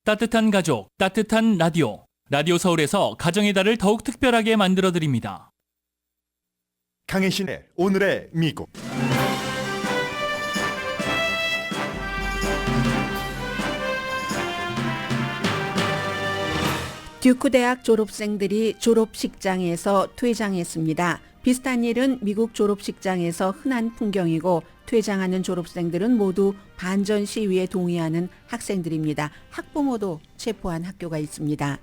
따뜻한 가족, 따뜻한 라디오. 라디오 서울에서 가정의 달을 더욱 특별하게 만들어드립니다. 강혜신의 오늘의 미국. 듀크 대학 졸업생들이 졸업식장에서 퇴장했습니다. 비슷한 일은 미국 졸업식장에서 흔한 풍경이고 퇴장하는 졸업생들은 모두 반전 시위에 동의하는 학생들입니다. 학부모도 체포한 학교가 있습니다.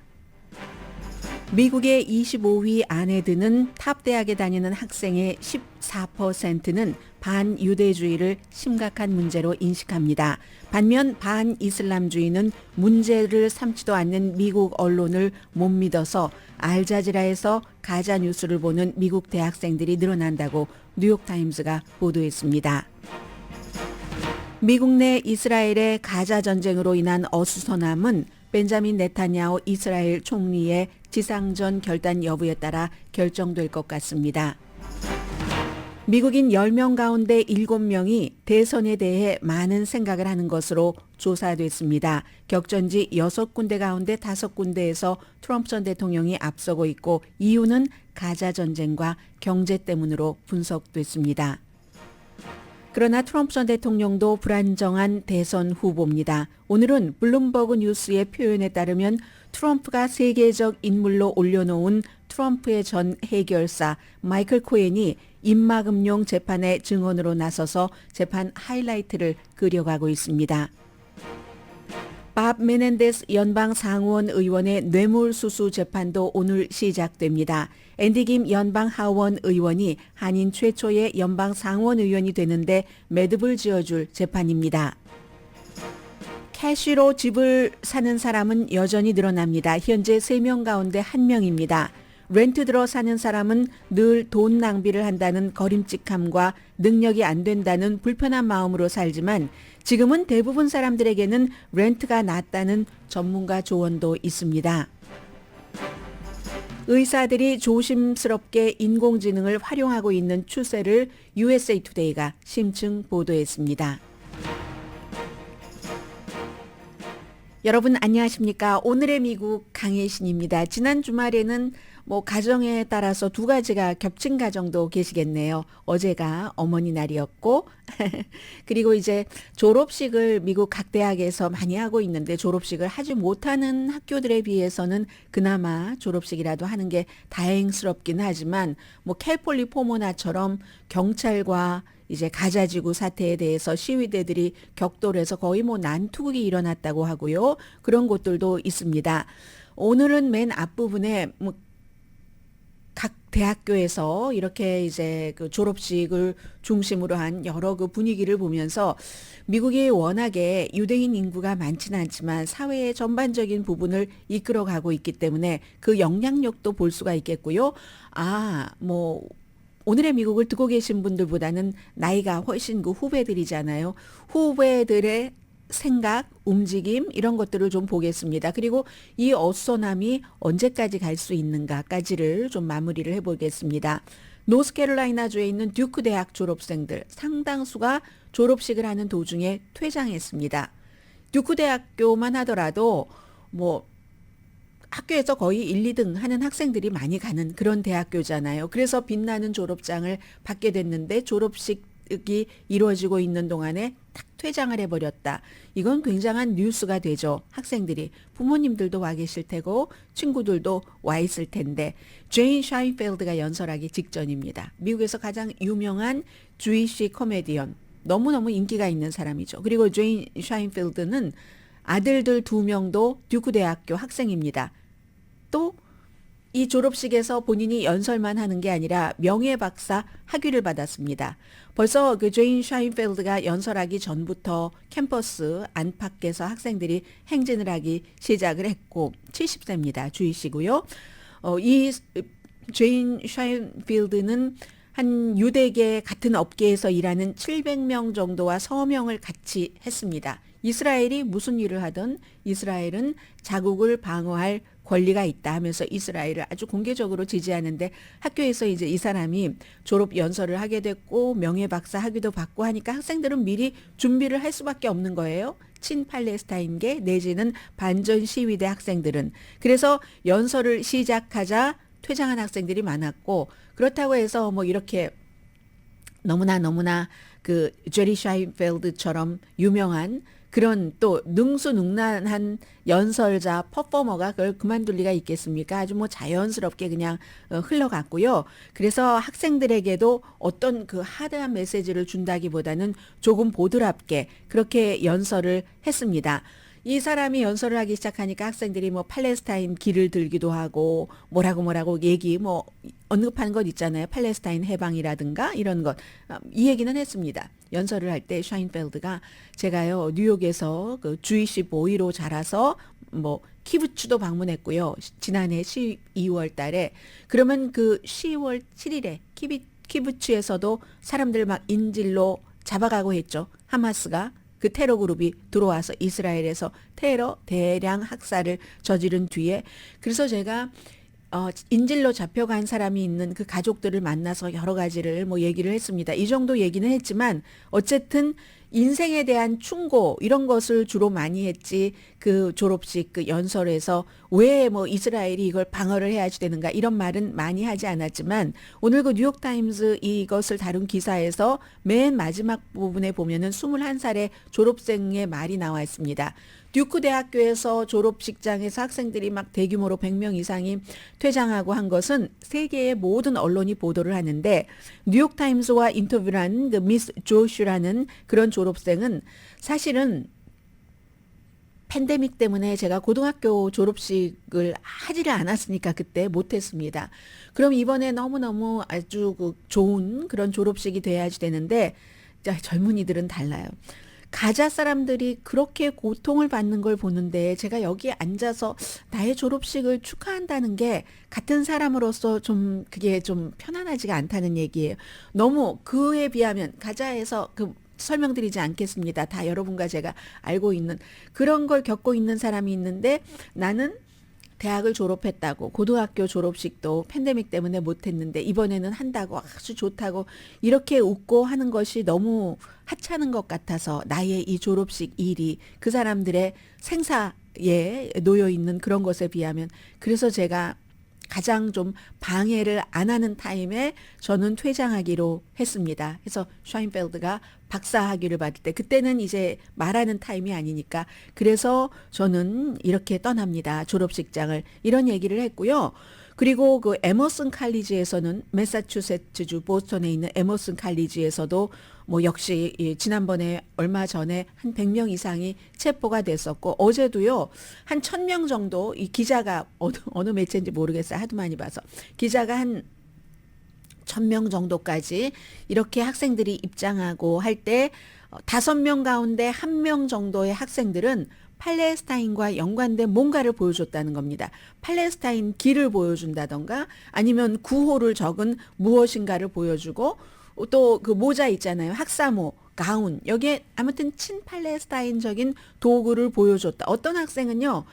미국의 25위 안에 드는 탑 대학에 다니는 학생의 14%는 반유대주의를 심각한 문제로 인식합니다. 반면 반이슬람주의는 문제를 삼지도 않는 미국 언론을 못 믿어서 알자지라에서 가짜 뉴스를 보는 미국 대학생들이 늘어난다고 뉴욕타임스가 보도했습니다. 미국 내 이스라엘의 가자 전쟁으로 인한 어수선함은 벤자민 네타냐후 이스라엘 총리의 지상전 결단 여부에 따라 결정될 것 같습니다. 미국인 10명 가운데 7명이 대선에 대해 많은 생각을 하는 것으로 조사됐습니다. 격전지 6군데 가운데 5군데에서 트럼프 전 대통령이 앞서고 있고 이유는 가자 전쟁과 경제 때문으로 분석됐습니다. 그러나 트럼프 전 대통령도 불안정한 대선 후보입니다. 오늘은 블룸버그 뉴스의 표현에 따르면 트럼프가 세계적 인물로 올려놓은 트럼프의 전 해결사 마이클 코헨이 입막음용 재판의 증언으로 나서서 재판 하이라이트를 그려가고 있습니다. 밥 메넨데스 연방 상원 의원의 뇌물수수 재판도 오늘 시작됩니다. 앤디 김 연방 하원 의원이 한인 최초의 연방 상원 의원이 되는데 매듭을 지어줄 재판입니다. 캐시로 집을 사는 사람은 여전히 늘어납니다. 현재 3명 가운데 1명입니다. 렌트 들어 사는 사람은 늘 돈 낭비를 한다는 거림직함과 능력이 안 된다는 불편한 마음으로 살지만 지금은 대부분 사람들에게는 렌트가 낫다는 전문가 조언도 있습니다. 의사들이 조심스럽게 인공지능을 활용하고 있는 추세를 USA 투데이가 심층 보도했습니다. 여러분 안녕하십니까? 오늘의 미국 강혜신입니다. 지난 주말에는 가정에 따라서 두 가지가 겹친 가정도 계시겠네요. 어제가 어머니 날이었고 그리고 이제 졸업식을 미국 각 대학에서 많이 하고 있는데 졸업식을 하지 못하는 학교들에 비해서는 그나마 졸업식이라도 하는 게 다행스럽긴 하지만 캘폴리포모나처럼 경찰과 이제 가자지구 사태에 대해서 시위대들이 격돌해서 거의 난투극이 일어났다고 하고요. 그런 곳들도 있습니다. 오늘은 맨 앞부분에 각 대학교에서 이렇게 이제 그 졸업식을 중심으로 한 여러 그 분위기를 보면서 미국이 워낙에 유대인 인구가 많지는 않지만 사회의 전반적인 부분을 이끌어가고 있기 때문에 그 영향력도 볼 수가 있겠고요. 오늘의 미국을 듣고 계신 분들보다는 나이가 훨씬 그 후배들이잖아요. 후배들의 생각, 움직임 이런 것들을 좀 보겠습니다. 그리고 이 어수선함이 언제까지 갈 수 있는가까지를 좀 마무리를 해보겠습니다. 노스캐롤라이나주에 있는 듀크 대학 졸업생들 상당수가 졸업식을 하는 도중에 퇴장했습니다. 듀크 대학교만 하더라도 학교에서 거의 1, 2등 하는 학생들이 많이 가는 그런 대학교잖아요. 그래서 빛나는 졸업장을 받게 됐는데 졸업식이 이루어지고 있는 동안에 딱 퇴장을 해버렸다. 이건 굉장한 뉴스가 되죠. 학생들이. 부모님들도 와 계실 테고 친구들도 와 있을 텐데 제인 샤인펠드가 연설하기 직전입니다. 미국에서 가장 유명한 주이시 코미디언. 너무너무 인기가 있는 사람이죠. 그리고 제인 샤인펠드는 아들들 2명도 듀크 대학교 학생입니다. 또 이 졸업식에서 본인이 연설만 하는 게 아니라 명예박사 학위를 받았습니다. 벌써 그 제인 샤인펠드가 연설하기 전부터 캠퍼스 안팎에서 학생들이 행진을 하기 시작을 했고 70세입니다. 주이시고요. 이 제인 샤인필드는 한 유대계 같은 업계에서 일하는 700명 정도와 서명을 같이 했습니다. 이스라엘이 무슨 일을 하든 이스라엘은 자국을 방어할 권리가 있다 하면서 이스라엘을 아주 공개적으로 지지하는데 학교에서 이제 이 사람이 졸업 연설을 하게 됐고 명예박사 학위도 받고 하니까 학생들은 미리 준비를 할 수밖에 없는 거예요. 친팔레스타인계 내지는 반전 시위대 학생들은. 그래서 연설을 시작하자 퇴장한 학생들이 많았고 그렇다고 해서 뭐 이렇게 너무나 그 제리 샤인펠드처럼 유명한 그런 또 능수능란한 연설자 퍼포머가 그걸 그만둘 리가 있겠습니까? 아주 뭐 자연스럽게 그냥 흘러갔고요. 그래서 학생들에게도 어떤 그 하드한 메시지를 준다기보다는 조금 보드랍게 그렇게 연설을 했습니다. 이 사람이 연설을 하기 시작하니까 학생들이 뭐 팔레스타인 길을 들기도 하고 뭐라고 얘기 뭐 언급하는 것 있잖아요. 팔레스타인 해방이라든가 이런 것. 이 얘기는 했습니다. 연설을 할 때 샤인펠드가 제가요 뉴욕에서 그 주이시 보이로 자라서 뭐 키부츠도 방문했고요. 지난해 12월 달에 그러면 그 10월 7일에 키부츠에서도 사람들 막 인질로 잡아가고 했죠. 하마스가. 그 테러 그룹이 들어와서 이스라엘에서 테러 대량 학살을 저지른 뒤에 그래서 제가 인질로 잡혀간 사람이 있는 그 가족들을 만나서 여러 가지를 뭐 얘기를 했습니다. 이 정도 얘기는 했지만 어쨌든 인생에 대한 충고 이런 것을 주로 많이 했지 그 졸업식 그 연설에서 왜 뭐 이스라엘이 이걸 방어를 해야지 되는가 이런 말은 많이 하지 않았지만 오늘 그 뉴욕타임즈 이것을 다룬 기사에서 맨 마지막 부분에 보면은 21살의 졸업생의 말이 나와 있습니다. 듀크 대학교에서 졸업식장에서 학생들이 막 대규모로 100명 이상이 퇴장하고 한 것은 세계의 모든 언론이 보도를 하는데 뉴욕타임스와 인터뷰를 한 그 미스 조슈라는 그런 졸업생은 사실은 팬데믹 때문에 제가 고등학교 졸업식을 하지를 않았으니까 그때 못했습니다. 그럼 이번에 너무너무 아주 그 좋은 그런 졸업식이 돼야지 되는데 젊은이들은 달라요. 가자 사람들이 그렇게 고통을 받는 걸 보는데 제가 여기에 앉아서 나의 졸업식을 축하한다는 게 같은 사람으로서 좀 그게 좀 편안하지가 않다는 얘기예요. 너무 그에 비하면 가자에서 그 설명드리지 않겠습니다. 다 여러분과 제가 알고 있는 그런 걸 겪고 있는 사람이 있는데 나는 대학을 졸업했다고 고등학교 졸업식도 팬데믹 때문에 못했는데 이번에는 한다고 아주 좋다고 이렇게 웃고 하는 것이 너무 하찮은 것 같아서 나의 이 졸업식 일이 그 사람들의 생사에 놓여 있는 그런 것에 비하면 그래서 제가 가장 좀 방해를 안 하는 타임에 저는 퇴장하기로 했습니다. 그래서 샤인펠드가 박사 학위를 받을 때 그때는 이제 말하는 타임이 아니니까 그래서 저는 이렇게 떠납니다. 졸업식장을 이런 얘기를 했고요. 그리고 그 에머슨 칼리지에서는 매사추세츠주 보스턴에 있는 에머슨 칼리지에서도 뭐 역시 지난번에 얼마 전에 한 100명 이상이 체포가 됐었고 어제도요 한 1000명 정도 이 기자가 어느 매체인지 모르겠어요. 하도 많이 봐서 기자가 한 1000명 정도까지 이렇게 학생들이 입장하고 할 때 5명 가운데 1명 정도의 학생들은 팔레스타인과 연관된 뭔가를 보여줬다는 겁니다. 팔레스타인 길을 보여준다던가 아니면 구호를 적은 무엇인가를 보여주고 또 그 모자 있잖아요. 학사모, 가운 여기에 아무튼 친팔레스타인적인 도구를 보여줬다. 어떤 학생은요.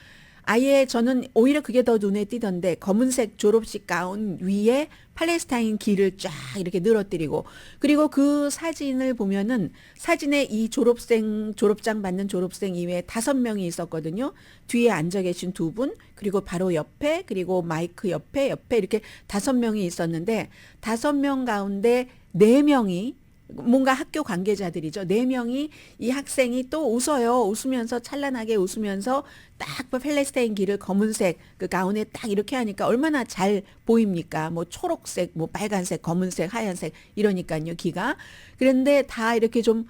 아예 저는 오히려 그게 더 눈에 띄던데 검은색 졸업식 가운 위에 팔레스타인 길을 쫙 이렇게 늘어뜨리고 그리고 그 사진을 보면은 사진에 이 졸업장 받는 졸업생 이외에 5명이 있었거든요. 뒤에 앉아 계신 2분 그리고 바로 옆에 그리고 마이크 옆에 이렇게 5명이 있었는데 5명 가운데 4명이 뭔가 학교 관계자들이죠. 4명이 이 학생이 또 웃어요. 웃으면서 찬란하게 웃으면서 딱 팔레스타인 길을 검은색 그 가운에 딱 이렇게 하니까 얼마나 잘 보입니까? 뭐 초록색, 뭐 빨간색, 검은색, 하얀색 이러니까요. 기가. 그런데 다 이렇게 좀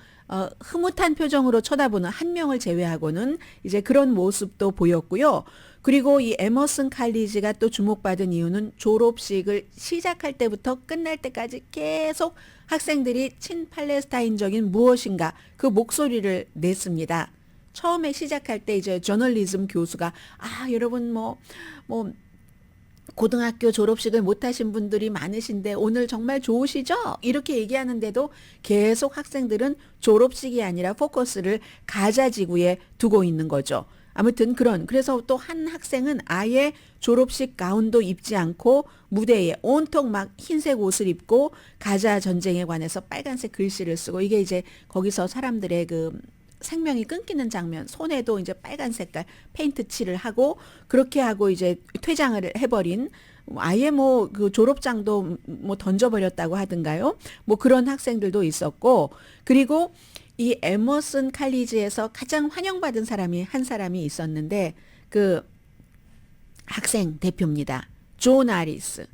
흐뭇한 표정으로 쳐다보는 한 명을 제외하고는 이제 그런 모습도 보였고요. 그리고 이 에머슨 칼리지가 또 주목받은 이유는 졸업식을 시작할 때부터 끝날 때까지 계속 학생들이 친팔레스타인적인 무엇인가 그 목소리를 냈습니다. 처음에 시작할 때 이제 저널리즘 교수가 여러분 뭐 고등학교 졸업식을 못 하신 분들이 많으신데 오늘 정말 좋으시죠? 이렇게 얘기하는데도 계속 학생들은 졸업식이 아니라 포커스를 가자지구에 두고 있는 거죠. 아무튼 그래서 또 한 학생은 아예 졸업식 가운도 입지 않고 무대에 온통 막 흰색 옷을 입고 가자 전쟁에 관해서 빨간색 글씨를 쓰고, 이게 이제 거기서 사람들의 그 생명이 끊기는 장면, 손에도 이제 빨간 색깔 페인트 칠을 하고 그렇게 하고 이제 퇴장을 해버린, 아예 뭐 그 졸업장도 뭐 던져버렸다고 하던가요? 뭐 그런 학생들도 있었고, 그리고 이 에머슨 칼리지에서 가장 환영받은 사람이 한 사람이 있었는데 그 학생 대표입니다. 존 아리스.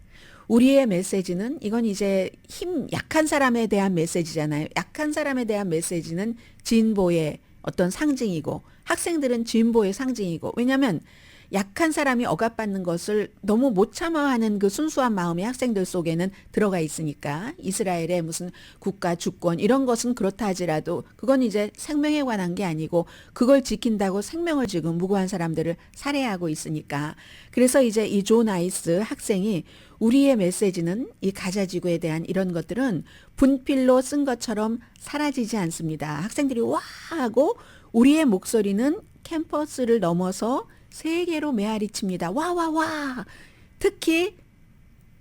우리의 메시지는, 이건 이제 힘 약한 사람에 대한 메시지잖아요. 약한 사람에 대한 메시지는 진보의 어떤 상징이고 학생들은 진보의 상징이고, 왜냐하면 약한 사람이 억압받는 것을 너무 못 참아하는 그 순수한 마음이 학생들 속에는 들어가 있으니까, 이스라엘의 무슨 국가 주권 이런 것은 그렇다 하지라도 그건 이제 생명에 관한 게 아니고 그걸 지킨다고 생명을 지금 무고한 사람들을 살해하고 있으니까. 그래서 이제 이 존 아이스 학생이 우리의 메시지는, 이 가자지구에 대한 이런 것들은 분필로 쓴 것처럼 사라지지 않습니다. 학생들이 와 하고 우리의 목소리는 캠퍼스를 넘어서 세계로 메아리칩니다. 와, 와, 와. 특히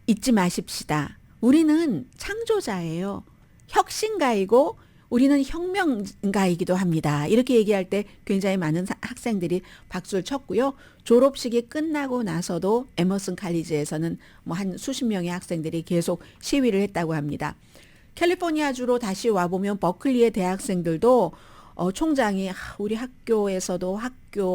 잊지 마십시다. 우리는 창조자예요. 혁신가이고 우리는 혁명가이기도 합니다. 이렇게 얘기할 때 굉장히 많은 학생들이 박수를 쳤고요. 졸업식이 끝나고 나서도 에머슨 칼리지에서는 뭐 한 수십 명의 학생들이 계속 시위를 했다고 합니다. 캘리포니아주로 다시 와보면 버클리의 대학생들도 총장이 우리 학교에서도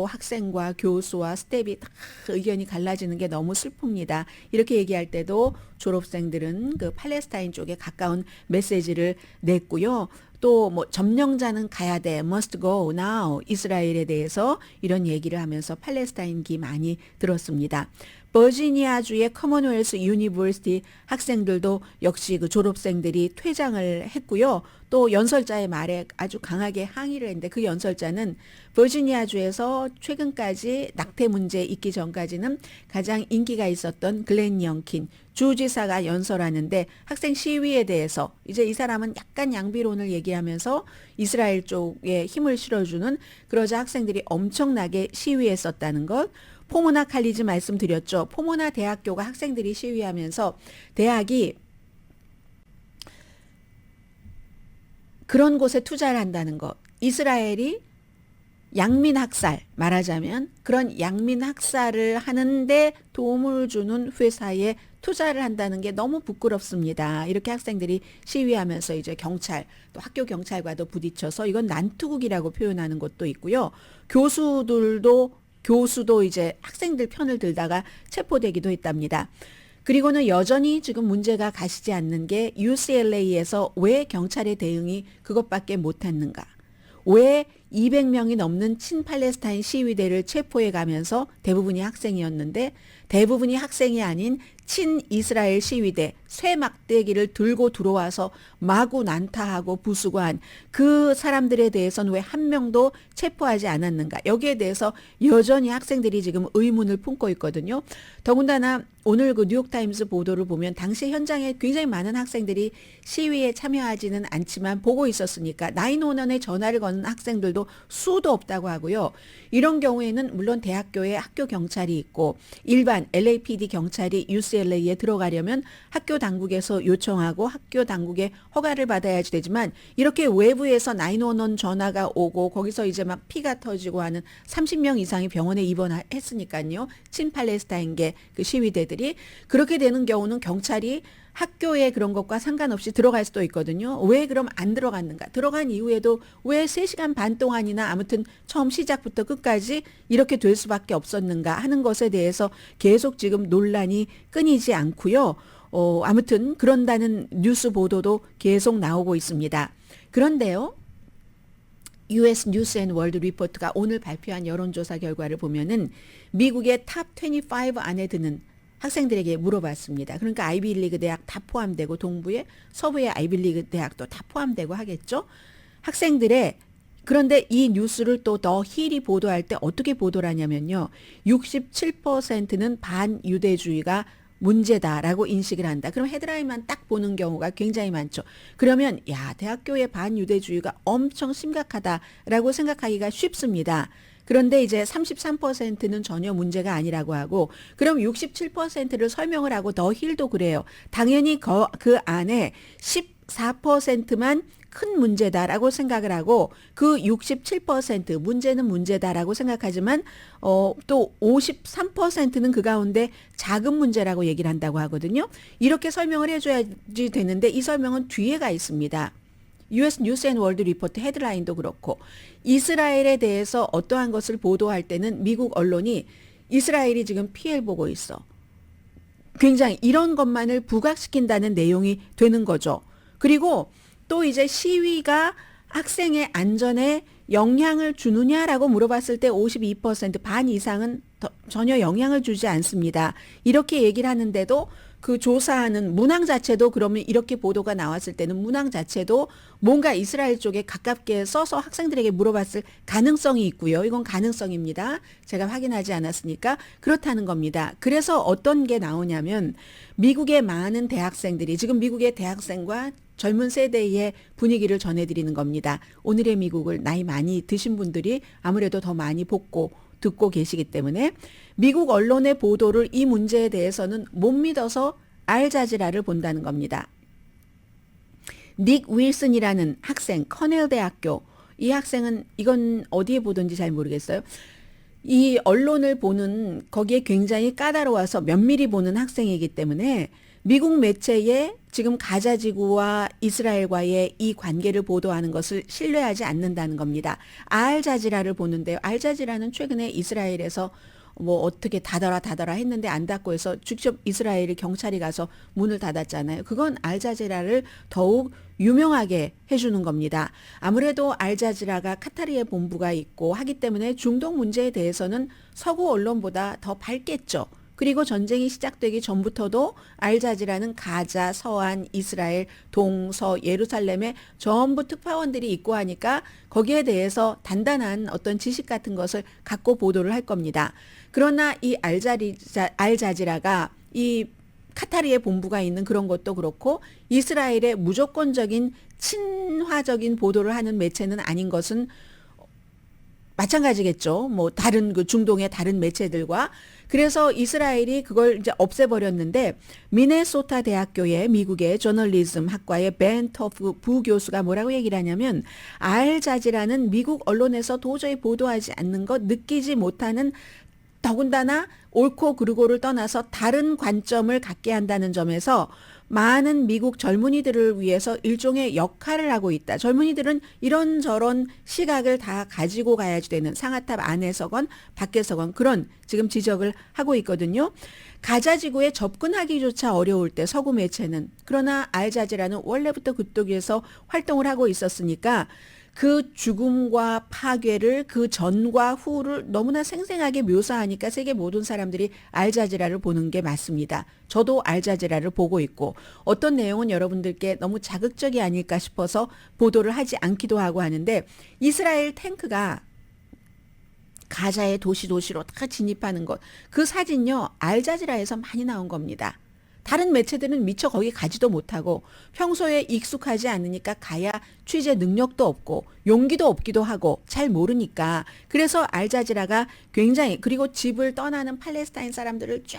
학생과 교수와 스텝이 다 의견이 갈라지는 게 너무 슬픕니다. 이렇게 얘기할 때도 졸업생들은 그 팔레스타인 쪽에 가까운 메시지를 냈고요. 또 뭐 점령자는 가야 돼, must go now, 이스라엘에 대해서 이런 얘기를 하면서 팔레스타인기 많이 들었습니다. 버지니아주의 커먼웰스 유니버시티 학생들도 역시 그 졸업생들이 퇴장을 했고요. 또 연설자의 말에 아주 강하게 항의를 했는데, 그 연설자는 버지니아주에서 최근까지 낙태 문제 있기 전까지는 가장 인기가 있었던 글렌 영킨 주지사가 연설하는데, 학생 시위에 대해서 이제 이 사람은 약간 양비론을 얘기하면서 이스라엘 쪽에 힘을 실어주는, 그러자 학생들이 엄청나게 시위했었다는 것. 포모나 칼리지 말씀드렸죠. 포모나 대학교가 학생들이 시위하면서 대학이 그런 곳에 투자를 한다는 것. 이스라엘이 양민 학살, 말하자면 그런 양민 학살을 하는데 도움을 주는 회사에 투자를 한다는 게 너무 부끄럽습니다. 이렇게 학생들이 시위하면서 이제 경찰, 또 학교 경찰과도 부딪혀서 이건 난투극이라고 표현하는 것도 있고요. 교수도 이제 학생들 편을 들다가 체포되기도 했답니다. 그리고는 여전히 지금 문제가 가시지 않는 게 UCLA에서 왜 경찰의 대응이 그것밖에 못했는가? 왜 200명이 넘는 친팔레스타인 시위대를 체포해 가면서 대부분이 학생이었는데, 대부분이 학생이 아닌 친이스라엘 시위대 쇠막대기를 들고 들어와서 마구 난타하고 부수고 한 그 사람들에 대해서는 왜 한 명도 체포하지 않았는가? 여기에 대해서 여전히 학생들이 지금 의문을 품고 있거든요. 더군다나 오늘 그 뉴욕타임스 보도를 보면 당시 현장에 굉장히 많은 학생들이 시위에 참여하지는 않지만 보고 있었으니까 911에 전화를 거는 학생들도 수도 없다고 하고요. 이런 경우에는 물론 대학교에 학교 경찰이 있고 일반 LAPD 경찰이 UCLA에 들어가려면 학교 당국에서 요청하고 학교 당국의 허가를 받아야지 되지만, 이렇게 외부에서 911 전화가 오고 거기서 이제 막 피가 터지고 하는 30명 이상이 병원에 입원했으니까요. 친팔레스타인계 그 시위대들이, 그렇게 되는 경우는 경찰이 학교에 그런 것과 상관없이 들어갈 수도 있거든요. 왜 그럼 안 들어갔는가? 들어간 이후에도 왜 3시간 반 동안이나 아무튼 처음 시작부터 끝까지 이렇게 될 수밖에 없었는가 하는 것에 대해서 계속 지금 논란이 끊이지 않고요. 아무튼 그런다는 뉴스 보도도 계속 나오고 있습니다. 그런데요, US 뉴스 앤 월드 리포트가 오늘 발표한 여론조사 결과를 보면은 미국의 탑 25 안에 드는 학생들에게 물어봤습니다. 그러니까 아이비리그 대학 다 포함되고 동부의 서부의 아이비리그 대학도 다 포함되고 하겠죠. 학생들의 그런데 이 뉴스를 또 더 힐이 보도할 때 어떻게 보도를 하냐면요. 67%는 반유대주의가 문제다라고 인식을 한다. 그럼 헤드라인만 딱 보는 경우가 굉장히 많죠. 그러면 야, 대학교의 반유대주의가 엄청 심각하다라고 생각하기가 쉽습니다. 그런데 이제 33%는 전혀 문제가 아니라고 하고, 그럼 67%를 설명을 하고 더 힐도 그래요. 당연히 그 안에 14%만 큰 문제다라고 생각을 하고, 그 67% 문제는 문제다라고 생각하지만 또 53%는 그 가운데 작은 문제라고 얘기를 한다고 하거든요. 이렇게 설명을 해줘야지 되는데 이 설명은 뒤에가 있습니다. US 뉴스 앤 월드 리포트 헤드라인도 그렇고, 이스라엘에 대해서 어떠한 것을 보도할 때는 미국 언론이 이스라엘이 지금 피해를 보고 있어. 굉장히 이런 것만을 부각시킨다는 내용이 되는 거죠. 그리고 또 이제 시위가 학생의 안전에 영향을 주느냐라고 물어봤을 때 52%, 반 이상은 전혀 영향을 주지 않습니다. 이렇게 얘기를 하는데도 그 조사하는 문항 자체도, 그러면 이렇게 보도가 나왔을 때는 문항 자체도 뭔가 이스라엘 쪽에 가깝게 써서 학생들에게 물어봤을 가능성이 있고요. 이건 가능성입니다. 제가 확인하지 않았으니까 그렇다는 겁니다. 그래서 어떤 게 나오냐면 미국의 많은 대학생들이, 지금 미국의 대학생과 젊은 세대의 분위기를 전해드리는 겁니다. 오늘의 미국을 나이 많이 드신 분들이 아무래도 더 많이 듣고 계시기 때문에 미국 언론의 보도를 이 문제에 대해서는 못 믿어서 알자지라를 본다는 겁니다. 닉 윌슨이라는 학생, 커넬 대학교, 이 학생은 이건 어디에 보던지 잘 모르겠어요. 이 언론을 보는, 거기에 굉장히 까다로워서 면밀히 보는 학생이기 때문에 미국 매체에 지금 가자지구와 이스라엘과의 이 관계를 보도하는 것을 신뢰하지 않는다는 겁니다. 알자지라를 보는데요. 알자지라는 최근에 이스라엘에서 뭐 어떻게 닫아라 했는데 안 닫고 해서 직접 이스라엘이 경찰이 가서 문을 닫았잖아요. 그건 알자지라를 더욱 유명하게 해주는 겁니다. 아무래도 알자지라가 카타르에 본부가 있고 하기 때문에 중동 문제에 대해서는 서구 언론보다 더 밝겠죠. 그리고 전쟁이 시작되기 전부터도 알자지라는 가자, 서안, 이스라엘, 동서, 예루살렘에 전부 특파원들이 있고 하니까 거기에 대해서 단단한 어떤 지식 같은 것을 갖고 보도를 할 겁니다. 그러나 이 알자지라가 이 카타르의 본부가 있는 그런 것도 그렇고 이스라엘의 무조건적인 친화적인 보도를 하는 매체는 아닌 것은 마찬가지겠죠. 뭐 다른 그 중동의 다른 매체들과. 그래서 이스라엘이 그걸 이제 없애버렸는데 미네소타 대학교의 미국의 저널리즘 학과의 벤 터프 부교수가 뭐라고 얘기를 하냐면 알자지라는 미국 언론에서 도저히 보도하지 않는 것, 느끼지 못하는, 더군다나 옳고 그르고를 떠나서 다른 관점을 갖게 한다는 점에서 많은 미국 젊은이들을 위해서 일종의 역할을 하고 있다. 젊은이들은 이런저런 시각을 다 가지고 가야지 되는, 상하탑 안에서건 밖에서건 그런 지금 지적을 하고 있거든요. 가자지구에 접근하기조차 어려울 때 서구 매체는, 그러나 알자지라는 원래부터 그쪽에서 활동을 하고 있었으니까 그 죽음과 파괴를, 그 전과 후를 너무나 생생하게 묘사하니까 세계 모든 사람들이 알자지라를 보는 게 맞습니다. 저도 알자지라를 보고 있고 어떤 내용은 여러분들께 너무 자극적이 아닐까 싶어서 보도를 하지 않기도 하고 하는데, 이스라엘 탱크가 가자의 도시로 다 진입하는 것, 그 사진요 알자지라에서 많이 나온 겁니다. 다른 매체들은 미처 거기 가지도 못하고 평소에 익숙하지 않으니까 가야 취재 능력도 없고 용기도 없기도 하고 잘 모르니까, 그래서 알자지라가 굉장히, 그리고 집을 떠나는 팔레스타인 사람들을 쫙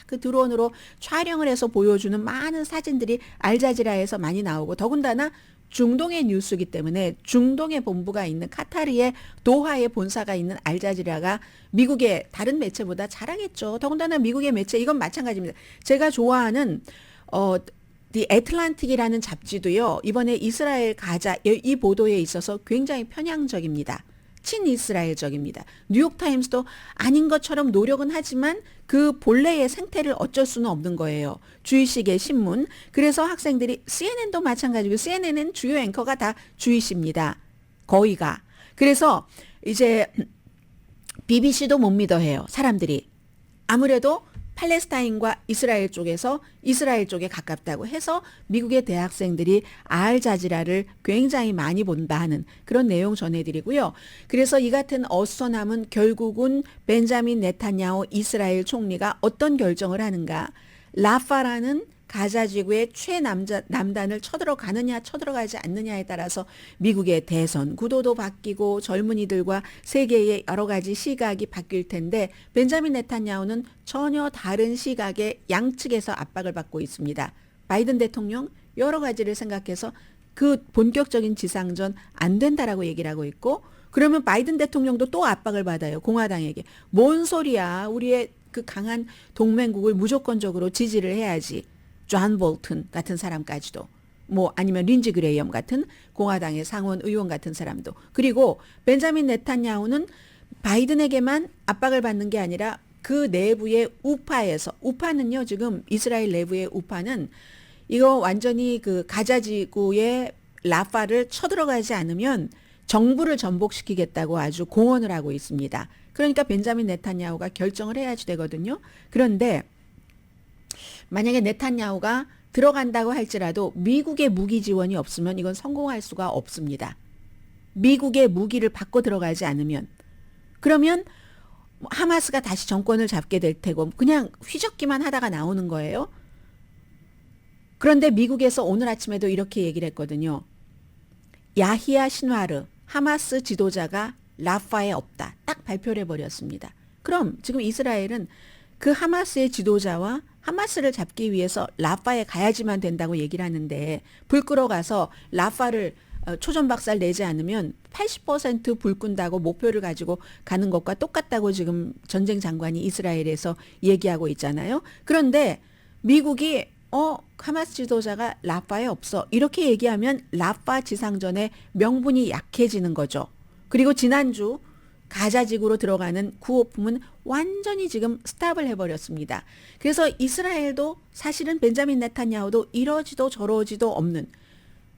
그 드론으로 촬영을 해서 보여주는 많은 사진들이 알자지라에서 많이 나오고, 더군다나 중동의 뉴스이기 때문에 중동의 본부가 있는 카타르의 도하의 본사가 있는 알자지라가 미국의 다른 매체보다 잘하겠죠. 더군다나 미국의 매체, 이건 마찬가지입니다. 제가 좋아하는 디 애틀란틱이라는 잡지도요, 이번에 이스라엘 가자 이 보도에 있어서 굉장히 편향적입니다. 친이스라엘적입니다. 뉴욕타임스도 아닌 것처럼 노력은 하지만 그 본래의 생태를 어쩔 수는 없는 거예요. 주의식의 신문. 그래서 학생들이, CNN도 마찬가지고, CNN은 주요 앵커가 다 주의시입니다. 거의가. 그래서 이제 BBC도 못 믿어 해요. 사람들이. 아무래도 팔레스타인과 이스라엘 쪽에서 이스라엘 쪽에 가깝다고 해서 미국의 대학생들이 알자지라를 굉장히 많이 본다 하는 그런 내용 전해드리고요. 그래서 이 같은 어수선함은 결국은 벤자민 네타냐후 이스라엘 총리가 어떤 결정을 하는가. 라파라는 가자 지구의 최남단을 쳐들어가느냐 쳐들어가지 않느냐에 따라서 미국의 대선 구도도 바뀌고 젊은이들과 세계의 여러 가지 시각이 바뀔 텐데 벤자민 네타냐후는 전혀 다른 시각의 양측에서 압박을 받고 있습니다. 바이든 대통령 여러 가지를 생각해서 그 본격적인 지상전 안 된다라고 얘기를 하고 있고 그러면 바이든 대통령도 또 압박을 받아요. 공화당에게. 뭔 소리야. 우리의 그 강한 동맹국을 무조건적으로 지지를 해야지. 존 볼튼 같은 사람까지도 뭐 아니면 린지 그레이엄 같은 공화당의 상원 의원 같은 사람도 그리고 벤자민 네타냐후는 바이든에게만 압박을 받는 게 아니라 그 내부의 우파에서 우파는요 지금 이스라엘 내부의 우파는 이거 완전히 그 가자지구의 라파를 쳐들어가지 않으면 정부를 전복시키겠다고 아주 공언을 하고 있습니다. 그러니까 벤자민 네타냐후가 결정을 해야지 되거든요. 그런데 만약에 네타냐후가 들어간다고 할지라도 미국의 무기 지원이 없으면 이건 성공할 수가 없습니다. 미국의 무기를 받고 들어가지 않으면 그러면 하마스가 다시 정권을 잡게 될 테고 그냥 휘젓기만 하다가 나오는 거예요. 그런데 미국에서 오늘 아침에도 이렇게 얘기를 했거든요. 야히야 신와르 하마스 지도자가 라파에 없다. 딱 발표를 해버렸습니다. 그럼 지금 이스라엘은 그 하마스의 지도자와 하마스를 잡기 위해서 라파에 가야지만 된다고 얘기를 하는데 불 끌어가서 라파를 초전박살 내지 않으면 80%불 끈다고 목표를 가지고 가는 것과 똑같다고 지금 전쟁 장관이 이스라엘에서 얘기하고 있잖아요. 그런데 미국이 하마스 지도자가 라파에 없어 이렇게 얘기하면 라파 지상전의 명분이 약해지는 거죠. 그리고 지난주 가자지구로 들어가는 구호품은 완전히 지금 스탑을 해버렸습니다. 그래서 이스라엘도 사실은 벤자민 네타냐후도 이러지도 저러지도 없는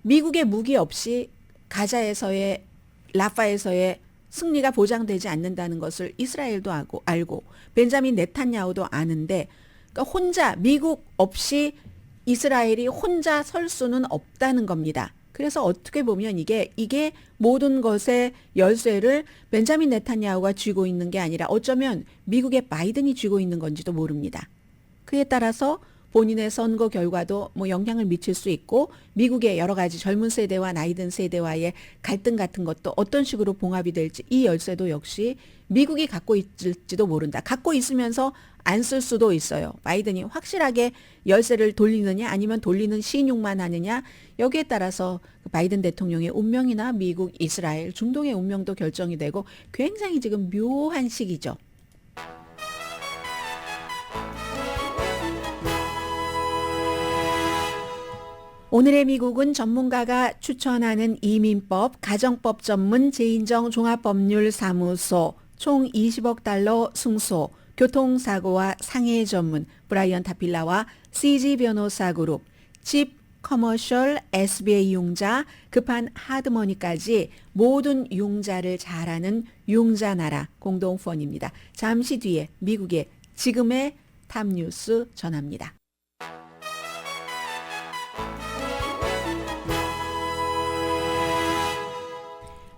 미국의 무기 없이 가자에서의 라파에서의 승리가 보장되지 않는다는 것을 이스라엘도 알고 벤자민 네타냐후도 아는데 그러니까 혼자 미국 없이 이스라엘이 혼자 설 수는 없다는 겁니다. 그래서 어떻게 보면 이게 모든 것의 열쇠를 벤자민 네타냐후가 쥐고 있는 게 아니라 어쩌면 미국의 바이든이 쥐고 있는 건지도 모릅니다. 그에 따라서 본인의 선거 결과도 뭐 영향을 미칠 수 있고 미국의 여러 가지 젊은 세대와 나이 든 세대와의 갈등 같은 것도 어떤 식으로 봉합이 될지 이 열쇠도 역시 미국이 갖고 있을지도 모른다. 갖고 있으면서 안 쓸 수도 있어요. 바이든이 확실하게 열쇠를 돌리느냐 아니면 돌리는 신용만 하느냐 여기에 따라서 바이든 대통령의 운명이나 미국, 이스라엘, 중동의 운명도 결정이 되고 굉장히 지금 묘한 시기죠. 오늘의 미국은 전문가가 추천하는 이민법, 가정법 전문 제인정 종합법률사무소 총 20억 달러 승소, 교통사고와 상해 전문 브라이언 타필라와 CG 변호사 그룹, 집 커머셜 SBA 융자, 급한 하드머니까지 모든 융자를 잘하는 융자나라 공동펀입니다. 잠시 뒤에 미국의 지금의 탑뉴스 전합니다.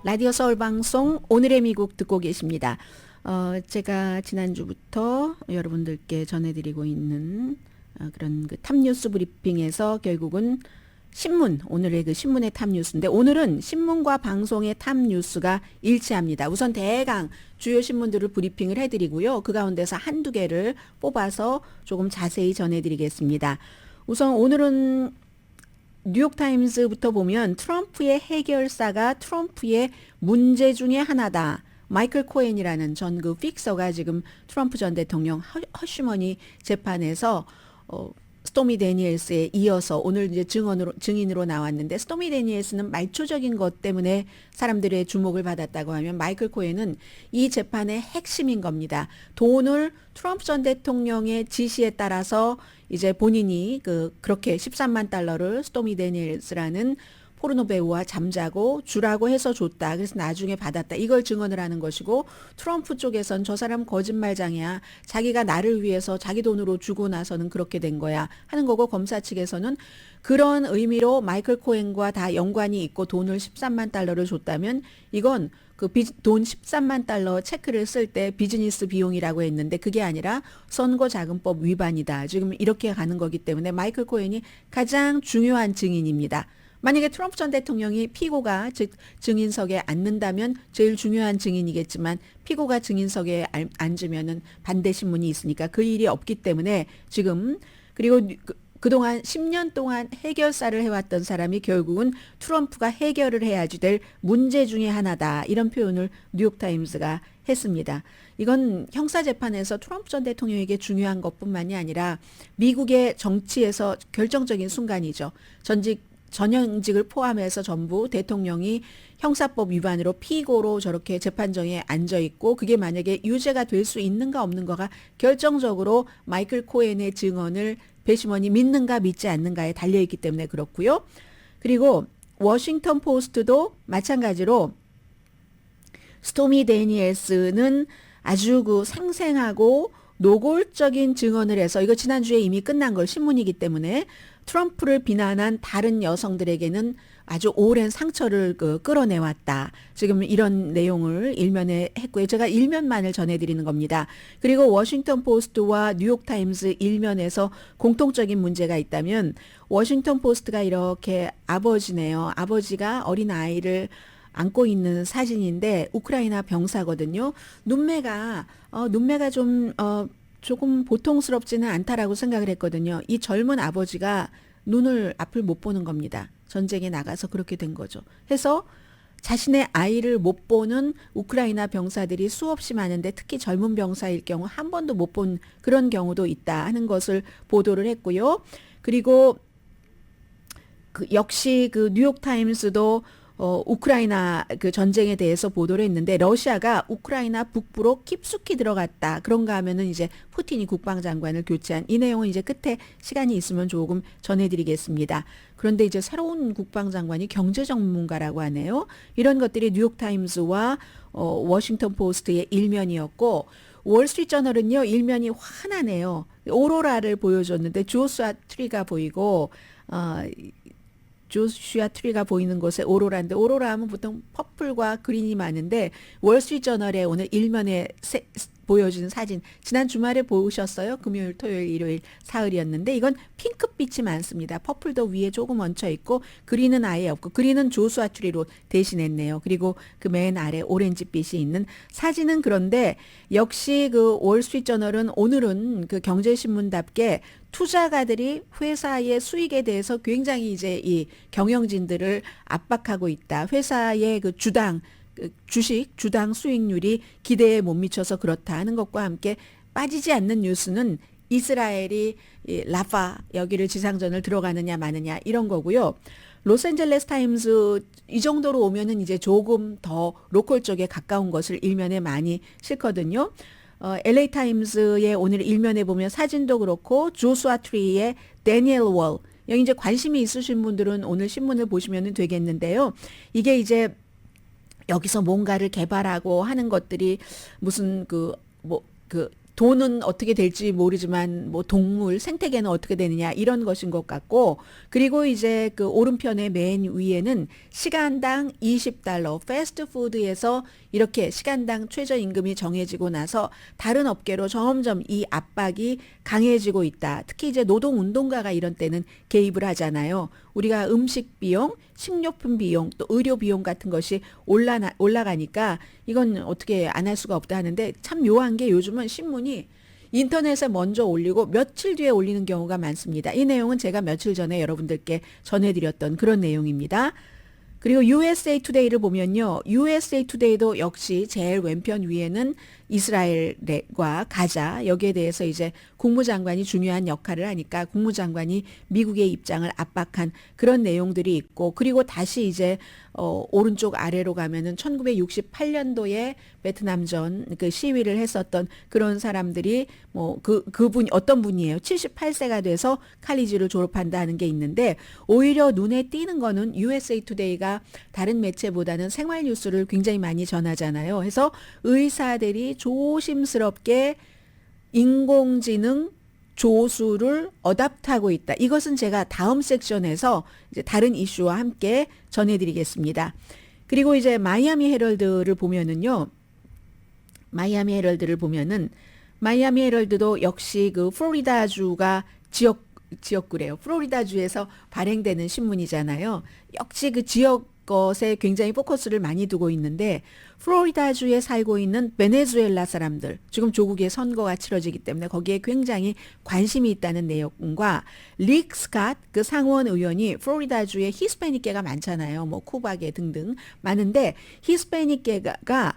라디오 서울 방송 오늘의 미국 듣고 계십니다. 제가 지난주부터 여러분들께 전해드리고 있는 그런 그 탑뉴스 브리핑에서 결국은 신문, 오늘의 그 신문의 탑뉴스인데 오늘은 신문과 방송의 탑뉴스가 일치합니다. 우선 대강 주요 신문들을 브리핑을 해드리고요. 그 가운데서 한두 개를 뽑아서 조금 자세히 전해드리겠습니다. 우선 오늘은 뉴욕타임스부터 보면 트럼프의 해결사가 트럼프의 문제 중에 하나다. 마이클 코엔이라는 전 그 픽서가 지금 트럼프 전 대통령 허쉬머니 재판에서 스토미 데니엘스에 이어서 오늘 이제 증인으로 나왔는데 스토미 데니엘스는 말초적인 것 때문에 사람들의 주목을 받았다고 하면 마이클 코엔은 이 재판의 핵심인 겁니다. 돈을 트럼프 전 대통령의 지시에 따라서 이제 본인이 그렇게 $13만 스토미 데니엘스라는 포르노 배우와 잠자고 주라고 해서 줬다. 그래서 나중에 받았다. 이걸 증언을 하는 것이고 트럼프 쪽에선 저 사람 거짓말장이야. 자기가 나를 위해서 자기 돈으로 주고 나서는 그렇게 된 거야 하는 거고 검사 측에서는 그런 의미로 마이클 코엔과 다 연관이 있고 돈을 13만 달러를 줬다면 이건 그 돈 13만 달러 체크를 쓸 때 비즈니스 비용이라고 했는데 그게 아니라 선거자금법 위반이다. 지금 이렇게 가는 거기 때문에 마이클 코엔이 가장 중요한 증인입니다. 만약에 트럼프 전 대통령이 피고가 즉 증인석에 앉는다면 제일 중요한 증인이겠지만 피고가 증인석에 앉으면은 반대 신문이 있으니까 그 일이 없기 때문에 지금 그리고 그동안 10년 동안 해결사를 해왔던 사람이 결국은 트럼프가 해결을 해야지 될 문제 중에 하나다. 이런 표현을 뉴욕타임스가 했습니다. 이건 형사재판에서 트럼프 전 대통령에게 중요한 것뿐만이 아니라 미국의 정치에서 결정적인 순간이죠. 전현직을 포함해서 전부 대통령이 형사법 위반으로 피고로 저렇게 재판정에 앉아 있고 그게 만약에 유죄가 될 수 있는가 없는가가 결정적으로 마이클 코엔의 증언을 배심원이 믿는가 믿지 않는가에 달려있기 때문에 그렇고요. 그리고 워싱턴 포스트도 마찬가지로 스토미 데니엘스는 아주 그 생생하고 노골적인 증언을 해서 이거 지난주에 이미 끝난 걸 신문이기 때문에 트럼프를 비난한 다른 여성들에게는 아주 오랜 상처를 끌어내왔다. 지금 이런 내용을 일면에 했고요. 제가 일면만을 전해드리는 겁니다. 그리고 워싱턴 포스트와 뉴욕타임스 일면에서 공통적인 문제가 있다면 워싱턴 포스트가 이렇게 아버지네요. 아버지가 어린 아이를 안고 있는 사진인데 우크라이나 병사거든요. 눈매가 좀 조금 보통스럽지는 않다라고 생각을 했거든요. 이 젊은 아버지가 눈을 앞을 못 보는 겁니다. 전쟁에 나가서 그렇게 된 거죠. 해서 자신의 아이를 못 보는 우크라이나 병사들이 수없이 많은데 특히 젊은 병사일 경우 한 번도 못 본 그런 경우도 있다 하는 것을 보도를 했고요. 그리고 역시 그 뉴욕타임스도 우크라이나 그 전쟁에 대해서 보도를 했는데 러시아가 우크라이나 북부로 깊숙이 들어갔다. 그런가 하면은 이제 푸틴이 국방장관을 교체한 이 내용은 이제 끝에 시간이 있으면 조금 전해드리겠습니다. 그런데 이제 새로운 국방장관이 경제 전문가라고 하네요. 이런 것들이 뉴욕타임스와 워싱턴 포스트의 일면이었고 월스트리트저널은요 일면이 환하네요. 오로라를 보여줬는데 조슈아 트리가 보이고 조슈아 트리가 보이는 곳에 오로라인데 오로라 하면 보통 퍼플과 그린이 많은데 월스트리트저널에 오늘 일면에 보여주는 사진 지난 주말에 보셨어요? 금요일, 토요일, 일요일, 사흘이었는데 이건 핑크빛이 많습니다. 퍼플도 위에 조금 얹혀 있고 그린은 아예 없고 그린은 조슈아 트리로 대신했네요. 그리고 그 맨 아래 오렌지빛이 있는 사진은 그런데 역시 그 월스트리트저널은 오늘은 그 경제신문답게 투자가들이 회사의 수익에 대해서 굉장히 이제 이 경영진들을 압박하고 있다. 회사의 그 주당 수익률이 기대에 못 미쳐서 그렇다 하는 것과 함께 빠지지 않는 뉴스는 이스라엘이 라파 여기를 지상전을 들어가느냐 마느냐 이런 거고요. 로스앤젤레스 타임스 이 정도로 오면은 이제 조금 더 로컬 쪽에 가까운 것을 일면에 많이 실거든요. LA 타임스의 오늘 일면에 보면 사진도 그렇고 조슈아 트리의 데니엘 월 여기 이제 관심이 있으신 분들은 오늘 신문을 보시면 되겠는데요. 이게 이제 여기서 뭔가를 개발하고 하는 것들이 무슨 돈은 어떻게 될지 모르지만 뭐 동물 생태계는 어떻게 되느냐 이런 것인 것 같고 그리고 이제 그 오른편의 맨 위에는 시간당 20달러 패스트푸드에서 이렇게 시간당 최저임금이 정해지고 나서 다른 업계로 점점 이 압박이 강해지고 있다. 특히 이제 노동운동가가 이런 때는 개입을 하잖아요. 우리가 음식 비용, 식료품 비용, 또 의료 비용 같은 것이 올라가니까 이건 어떻게 안 할 수가 없다 하는데 참 묘한 게 요즘은 신문이 인터넷에 먼저 올리고 며칠 뒤에 올리는 경우가 많습니다. 이 내용은 제가 며칠 전에 여러분들께 전해드렸던 그런 내용입니다. 그리고 USA 투데이를 보면요. USA 투데이도 역시 제일 왼편 위에는 이스라엘과 가자 여기에 대해서 이제 국무장관이 중요한 역할을 하니까 국무장관이 미국의 입장을 압박한 그런 내용들이 있고 그리고 다시 이제 오른쪽 아래로 가면은 1968년도에 베트남전 그 시위를 했었던 그런 사람들이 뭐 그분이 어떤 분이에요. 78세가 돼서 칼리지를 졸업한다는 게 있는데 오히려 눈에 띄는 거는 USA 투데이가 다른 매체보다는 생활 뉴스를 굉장히 많이 전하잖아요. 그래서 의사들이 조심스럽게 인공지능 조수를 어답트하고 있다. 이것은 제가 다음 섹션에서 이제 다른 이슈와 함께 전해드리겠습니다. 그리고 이제 마이애미 헤럴드를 보면은 마이애미 헤럴드도 역시 그 플로리다주가 지역구래요. 플로리다주에서 발행되는 신문이잖아요. 역시 그 지역 것에 굉장히 포커스를 많이 두고 있는데 플로리다주에 살고 있는 베네수엘라 사람들 지금 조국의 선거가 치러지기 때문에 거기에 굉장히 관심이 있다는 내용과 릭 스캇 그 상원 의원이 플로리다주에 히스패닉계가 많잖아요. 뭐 쿠바계 등등 많은데 히스패닉계가